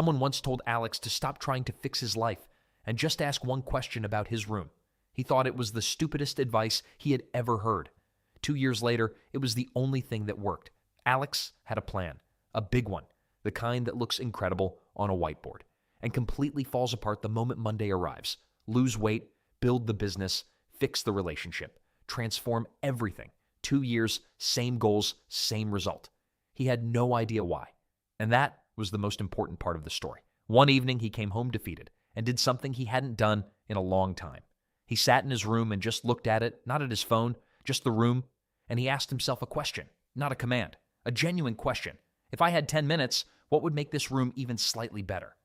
Someone once told Alex to stop trying to fix his life and just ask one question about his room. He thought it was the stupidest advice he had ever heard. 2 years later, it was the only thing that worked. Alex had a plan, a big one, the kind that looks incredible on a whiteboard, and completely falls apart the moment Monday arrives. Lose weight, build the business, fix the relationship, transform everything. 2 years, same goals, same result. He had no idea why. And that was the most important part of the story. One evening, he came home defeated and did something he hadn't done in a long time. He sat in his room and just looked at it, not at his phone, just the room, and he asked himself a question, not a command, a genuine question. If I had 10 minutes, what would make this room even slightly better?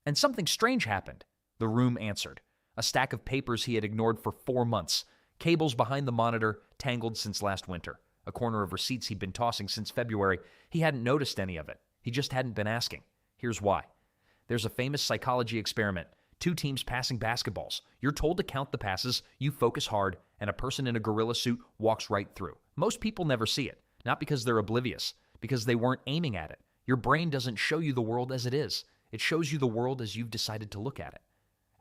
And something strange happened. The room answered. A stack of papers he had ignored for 4 months, cables behind the monitor tangled since last winter, a corner of receipts he'd been tossing since February. He hadn't noticed any of it. He just hadn't been asking. Here's why. There's a famous psychology experiment. 2 teams passing basketballs. You're told to count the passes, you focus hard, and a person in a gorilla suit walks right through. Most people never see it, not because they're oblivious, because they weren't aiming at it. Your brain doesn't show you the world as it is. It shows you the world as you've decided to look at it.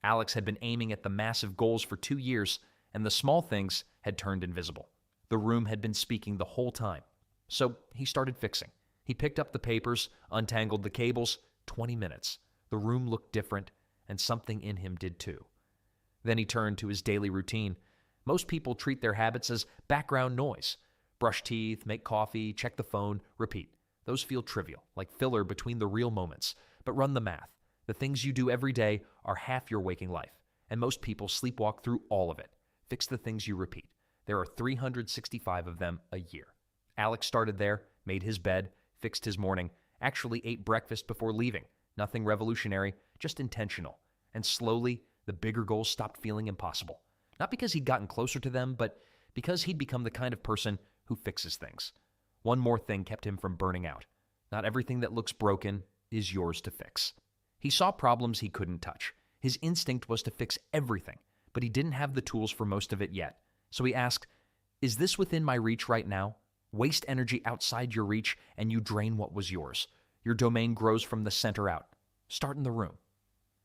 Alex had been aiming at the massive goals for 2 years, and the small things had turned invisible. The room had been speaking the whole time. So he started fixing. He picked up the papers, untangled the cables. 20 minutes. The room looked different, and something in him did too. Then he turned to his daily routine. Most people treat their habits as background noise. Brush teeth, make coffee, check the phone, repeat. Those feel trivial, like filler between the real moments. But run the math. The things you do every day are half your waking life, and most people sleepwalk through all of it. Fix the things you repeat. There are 365 of them a year. Alex started there, made his bed, fixed his morning, actually ate breakfast before leaving. Nothing revolutionary, just intentional. And slowly, the bigger goals stopped feeling impossible. Not because he'd gotten closer to them, but because he'd become the kind of person who fixes things. One more thing kept him from burning out. Not everything that looks broken is yours to fix. He saw problems he couldn't touch. His instinct was to fix everything, but he didn't have the tools for most of it yet. So he asked, is this within my reach right now? Waste energy outside your reach and you drain what was yours. Your domain grows from the center out. Start in the room.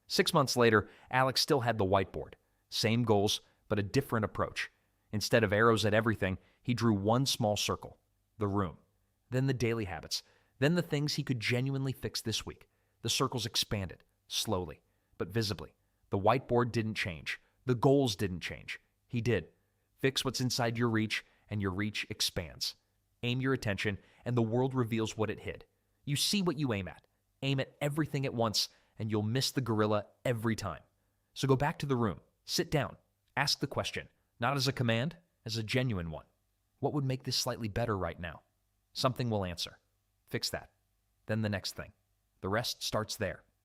6 months later, Alex still had the whiteboard. Same goals, but a different approach. Instead of arrows at everything, he drew one small circle, the room. Then the daily habits. Then the things he could genuinely fix this week. The circles expanded, slowly, but visibly. The whiteboard didn't change. The goals didn't change. He did. Fix what's inside your reach, and your reach expands. Aim your attention, and the world reveals what it hid. You see what you aim at. Aim at everything at once, and you'll miss the gorilla every time. So go back to the room. Sit down. Ask the question, not as a command, as a genuine one. What would make this slightly better right now? Something will answer. Fix that. Then the next thing. The rest starts there.